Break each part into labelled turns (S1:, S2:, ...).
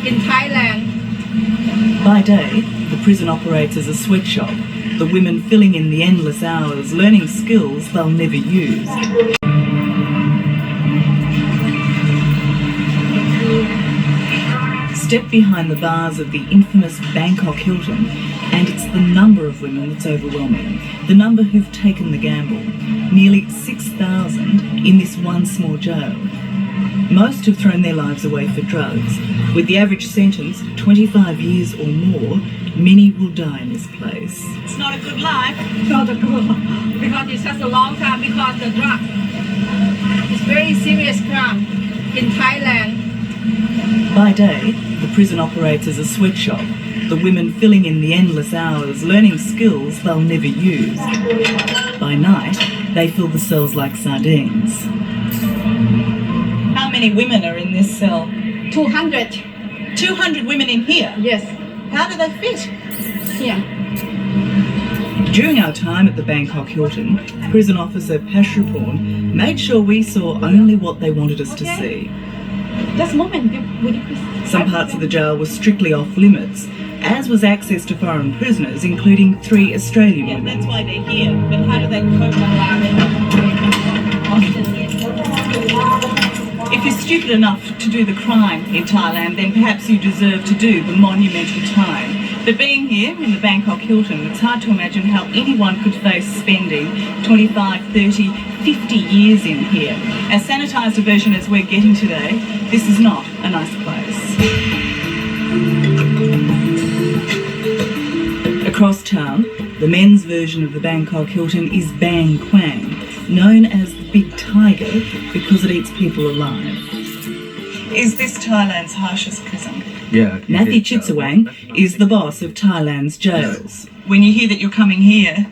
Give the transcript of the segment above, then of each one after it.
S1: in Thailand.
S2: By day, the prison operates as a sweatshop, the women filling in the endless hours, learning skills they'll never use. Step behind the bars of the infamous Bangkok Hilton, and it's the number of women that's overwhelming, the number who've taken the gamble. Nearly 6,000 in this one small jail. Most have thrown their lives away for drugs. With the average sentence 25 years or more, many will die in this place.
S1: It's not a good life. Not a good because it's just a long time because the drug. It's very serious crime in Thailand.
S2: By day, the prison operates as a sweatshop, the women filling in the endless hours, learning skills they'll never use. By night, they fill the cells like sardines. How many women are in this cell?
S1: 200.
S2: 200 women in here?
S1: Yes.
S2: How do they fit?
S1: Here.
S2: During our time at the Bangkok Hilton, prison officer Pashrupon made sure we saw only what they wanted us to see.
S1: Just a moment. Would you please?
S2: Some parts of the jail were strictly off limits, as was access to foreign prisoners, including 3 Australian women.
S1: That's why they're here. But how do they cope
S2: If you're stupid enough to do the crime in Thailand, then perhaps you deserve to do the monumental time. But being here in the Bangkok Hilton, it's hard to imagine how anyone could face spending 25, 30, 50 years in here. As sanitised a version as we're getting today, this is not a nice place. Across town, the men's version of the Bangkok Hilton is Bang Kwang, known as the Big Tiger because it eats people alive. Is this Thailand's harshest prison?
S3: Yeah.
S2: Matthew Chitsawang is the boss of Thailand's jails. When you hear that you're coming here,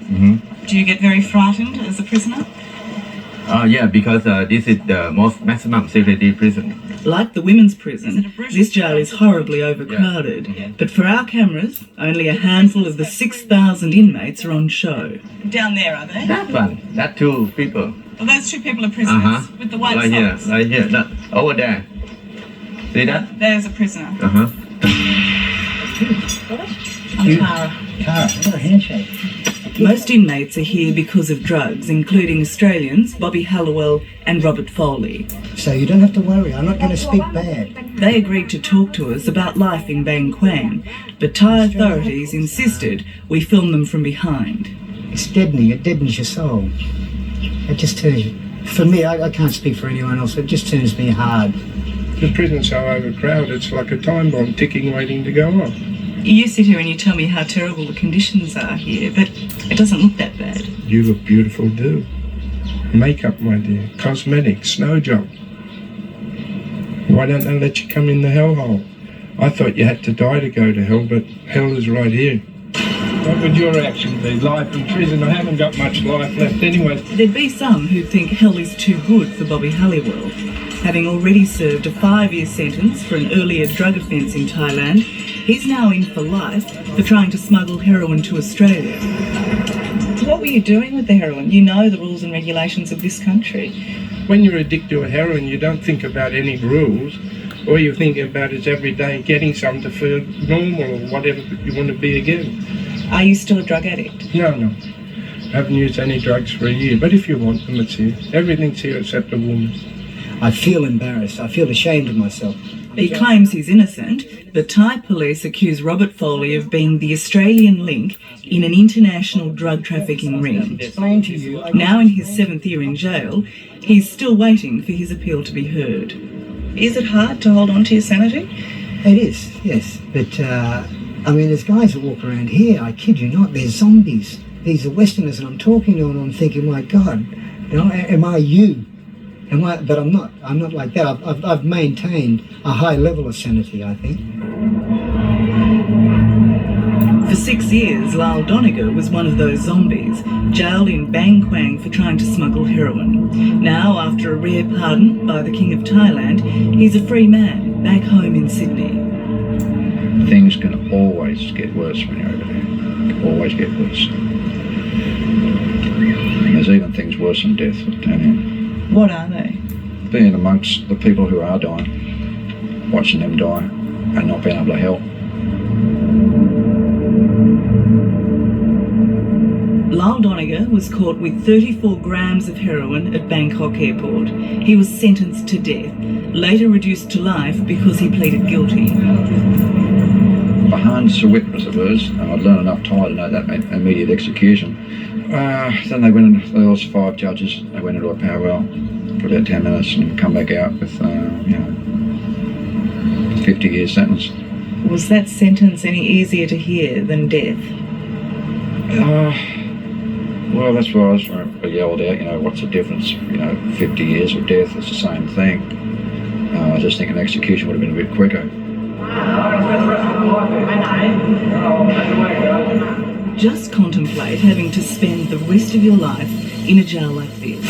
S2: do you get very frightened as a prisoner?
S3: Yeah, because this is the most maximum security prison.
S2: Like the women's prison, this jail is horribly overcrowded. But for our cameras, only a handful of the 6,000 inmates are on show. Down there, are they?
S3: That one, that 2 people.
S2: Well, those 2 people are prisoners with the white socks.
S3: Right here, that, over there. See that?
S2: There's a prisoner. I'm Tara.
S4: Tara, what a handshake.
S2: Most inmates are here because of drugs, including Australians, Bobby Halliwell and Robert Foley.
S4: So you don't have to worry, I'm not going to speak bad.
S2: They agreed to talk to us about life in Bang Kwang, but Thai authorities insisted we film them from behind.
S4: It's deadening, it deadens your soul. It just turns you... For me, I can't speak for anyone else, it just turns me hard.
S5: The prison's so overcrowded, it's like a time bomb ticking waiting to go off.
S2: You sit here and you tell me how terrible the conditions are here, but it doesn't look that bad.
S5: You look beautiful too. Makeup, my dear, cosmetics, snow job. Why don't they let you come in the hellhole? I thought you had to die to go to hell, but hell is right here. What would your reaction be? Life in prison? I haven't got much life left anyway.
S2: There'd be some who'd think hell is too good for Bobby Halliwell. Having already served a 5-year sentence for an earlier drug offence in Thailand, he's now in for life for trying to smuggle heroin to Australia. What were you doing with the heroin? You know the rules and regulations of this country.
S5: When you're addicted to heroin, you don't think about any rules. All you think about is every day getting some to feel normal or whatever you want to be again.
S2: Are you still a drug addict?
S5: No. I haven't used any drugs for a year, but if you want them, it's here. Everything's here except a woman.
S4: I feel embarrassed, I feel ashamed of myself.
S2: He claims he's innocent, but Thai police accuse Robert Foley of being the Australian link in an international drug trafficking ring.
S4: Explain to you...
S2: Now in his 7th year in jail, he's still waiting for his appeal to be heard. Is it hard to hold on to your sanity?
S4: It is, yes. But, I mean, there's guys that walk around here, I kid you not, they're zombies. These are Westerners, and I'm talking to them and I'm thinking, my God, you know, am I you? But I'm not. I'm not like that. I've maintained a high level of sanity, I think.
S2: For 6 years, Lyle Doniger was one of those zombies, jailed in Bang Kwang for trying to smuggle heroin. Now, after a rare pardon by the King of Thailand, he's a free man back home in Sydney.
S6: Things can always get worse when you're over there. Always get worse. And there's even things worse than death, I tell you.
S2: What are they?
S6: Being amongst the people who are dying, watching them die, and not being able to help.
S2: Lyle Doniger was caught with 34 grams of heroin at Bangkok airport. He was sentenced to death, later reduced to life because he pleaded guilty.
S6: Behind the witness it was, and I'd learned enough Thai to know that meant immediate execution. Then there was 5 judges. They went into a powwow for about 10 minutes and come back out with, 50-year sentence.
S2: Was that sentence any easier to hear than death?
S6: Well, that's why I yelled out, what's the difference? 50 years or death, it's the same thing. I just think an execution would have been a bit quicker.
S2: Just contemplate having to spend the rest of your life in a jail like this.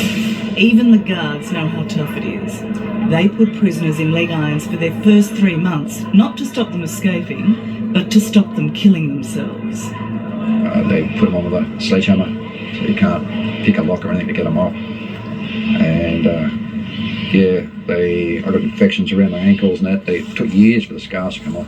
S2: Even the guards know how tough it is. They put prisoners in leg irons for their first 3 months, not to stop them escaping, but to stop them killing themselves.
S6: They put them on with a sledgehammer, so you can't pick a lock or anything to get them off. And I got infections around my ankles and that. They took years for the scars to come off.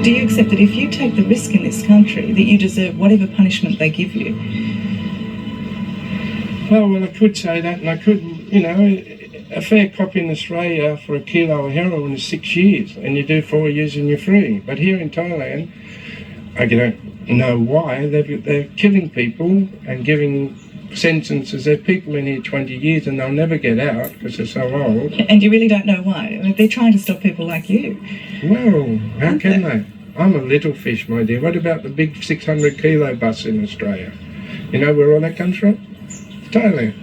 S2: Do you accept that if you take the risk in this country, that you deserve whatever punishment they give you?
S5: Well, I could say that, and I could, a fair cop in Australia for a kilo of heroin is 6 years, and you do 4 years and you're free. But here in Thailand, I don't know why, they're killing people and giving sentences. There's people in here 20 years and they'll never get out because they're so old.
S2: And you really don't know why? I mean, they're trying to stop people like you.
S5: Well, how can they? I'm a little fish, my dear. What about the big 600 kilo bus in Australia? You know where all that comes from? Thailand.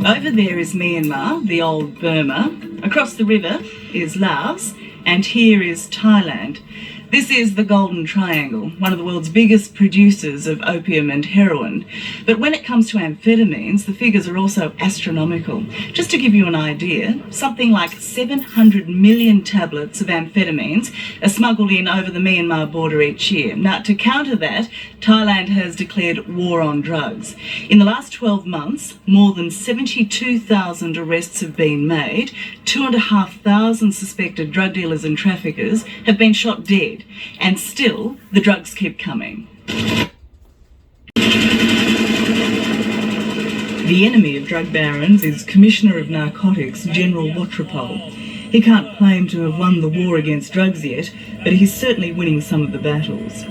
S2: Over there is Myanmar, the old Burma. Across the river is Laos, and here is Thailand. This is the Golden Triangle, one of the world's biggest producers of opium and heroin. But when it comes to amphetamines, the figures are also astronomical. Just to give you an idea, something like 700 million tablets of amphetamines are smuggled in over the Myanmar border each year. Now, to counter that, Thailand has declared war on drugs. In the last 12 months, more than 72,000 arrests have been made. 2,500 suspected drug dealers and traffickers have been shot dead. And still, the drugs keep coming. The enemy of drug barons is Commissioner of Narcotics, General Watrapal. He can't claim to have won the war against drugs yet, but he's certainly winning some of the battles.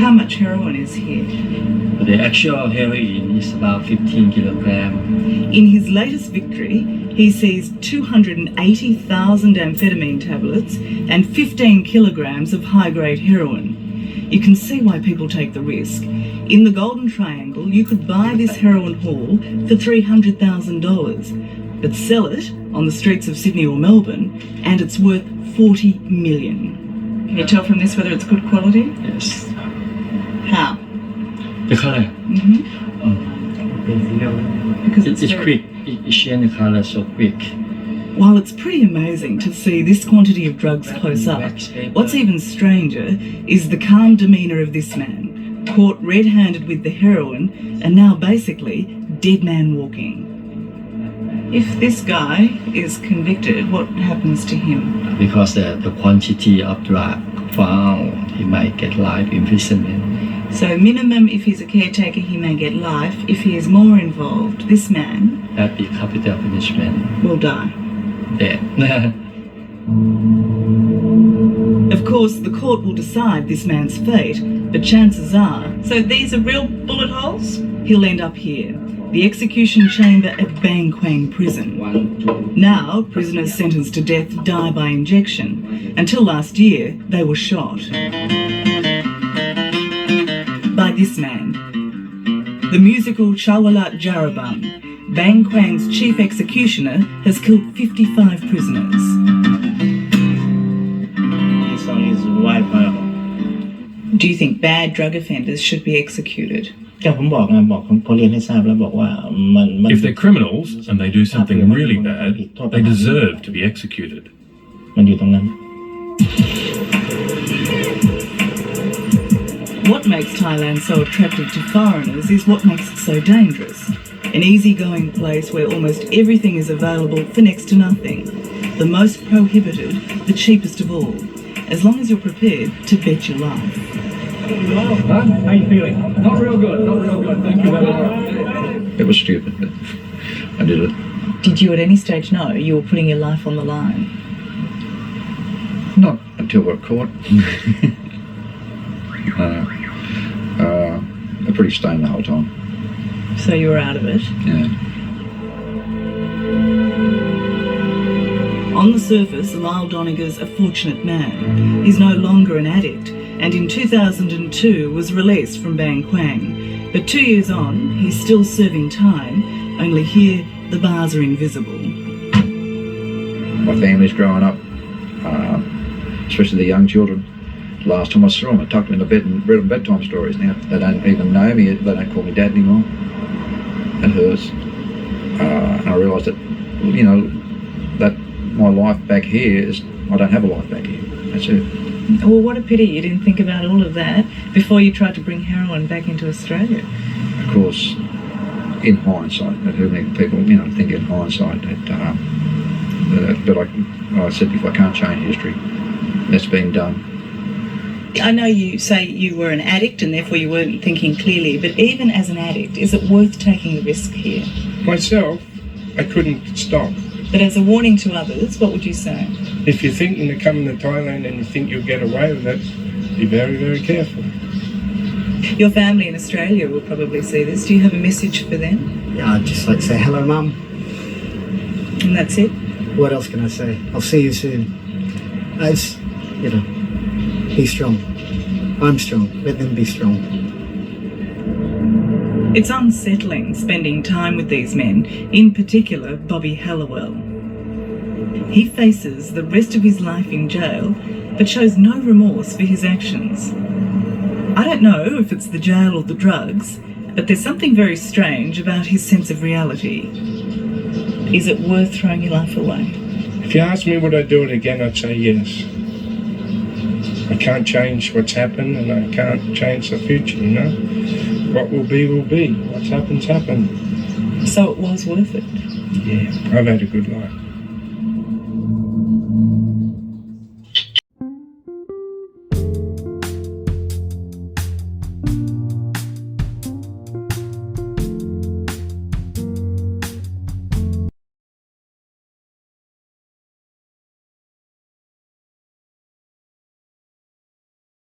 S2: How much heroin is here?
S7: The actual heroin is about 15 kilograms.
S2: In his latest victory, he seized 280,000 amphetamine tablets and 15 kilograms of high-grade heroin. You can see why people take the risk. In the Golden Triangle, you could buy this heroin haul for $300,000, but sell it on the streets of Sydney or Melbourne, and it's worth $40 million. Can you tell from this whether it's good quality?
S7: Yes.
S2: How?
S7: The color.
S2: Because
S7: It's quick. It changes the color so quick.
S2: While it's pretty amazing to see this quantity of drugs close up, what's even stranger is the calm demeanour of this man, caught red-handed with the heroin and now basically dead man walking. If this guy is convicted, what happens to him?
S7: Because the quantity of drug found, he might get life imprisonment.
S2: So minimum, if he's a caretaker, he may get life. If he is more involved, this man
S7: That be capital punishment.
S2: will die.
S7: Dead.
S2: Of course, the court will decide this man's fate, but chances are... So these are real bullet holes? He'll end up here, the execution chamber at Bang Kwang Prison. Now, prisoners sentenced to death die by injection. Until last year, they were shot. By this man, the musical Chawalat Jarabam. Bang Kwang's chief executioner has killed 55 prisoners.
S8: This one is white purple.
S2: Do you think bad drug offenders should be executed?
S8: ก็ผมบอกนะบอกพอเรียนให้ทราบแล้วบอกว่ามัน
S9: If they're criminals and they do something really bad, they deserve to be executed.
S8: มันอยู่ตรงนั้น
S2: What makes Thailand so attractive to foreigners is what makes it so dangerous. An easygoing place where almost everything is available for next to nothing. The most prohibited, the cheapest of all. As long as you're prepared to bet your life.
S9: How you feeling? Not real good, not real good. Thank you very much.
S6: It was stupid, but I did it.
S2: Did you at any stage know you were putting your life on the line?
S6: Not until we're caught. I'm pretty stoned the whole time.
S2: So you were out of it?
S6: Yeah.
S2: On the surface, Lyle Doniger's a fortunate man. He's no longer an addict, and in 2002 was released from Bang Kwang. But 2 years on, he's still serving time, only here the bars are invisible.
S6: My family's growing up, especially the young children. Last time I saw them, I tucked them in the bed and read them bedtime stories. Now they don't even know me, they don't call me dad anymore. It hurts. And I realised that, you know, that my life back here is, I don't have a life back here. That's it.
S2: Well, what a pity you didn't think about all of that before you tried to bring heroin back into Australia.
S6: Of course, in hindsight, but who many people, you know, think in hindsight that, but like I said before, I can't change history. That's been done.
S2: I know you say you were an addict and therefore you weren't thinking clearly, but even as an addict, is it worth taking the risk here?
S5: Myself, I couldn't stop.
S2: But as a warning to others, what would you say?
S5: If you're thinking of coming to Thailand and you think you'll get away with it, be very, very careful.
S2: Your family in Australia will probably see this. Do you have a message for them?
S4: Yeah, I'd just like to say hello, Mum.
S2: And that's it?
S4: What else can I say? I'll see you soon. It's, you know, be strong. I'm strong. Let them be strong.
S2: It's unsettling spending time with these men, in particular Bobby Hallowell. He faces the rest of his life in jail, but shows no remorse for his actions. I don't know if it's the jail or the drugs, but there's something very strange about his sense of reality. Is it worth throwing your life away?
S5: If you ask me would I do it again, I'd say yes. I can't change what's happened and I can't change the future, you know? What will be, will be. What's happened's happened.
S2: So it was worth it?
S5: Yeah, I've had a good life.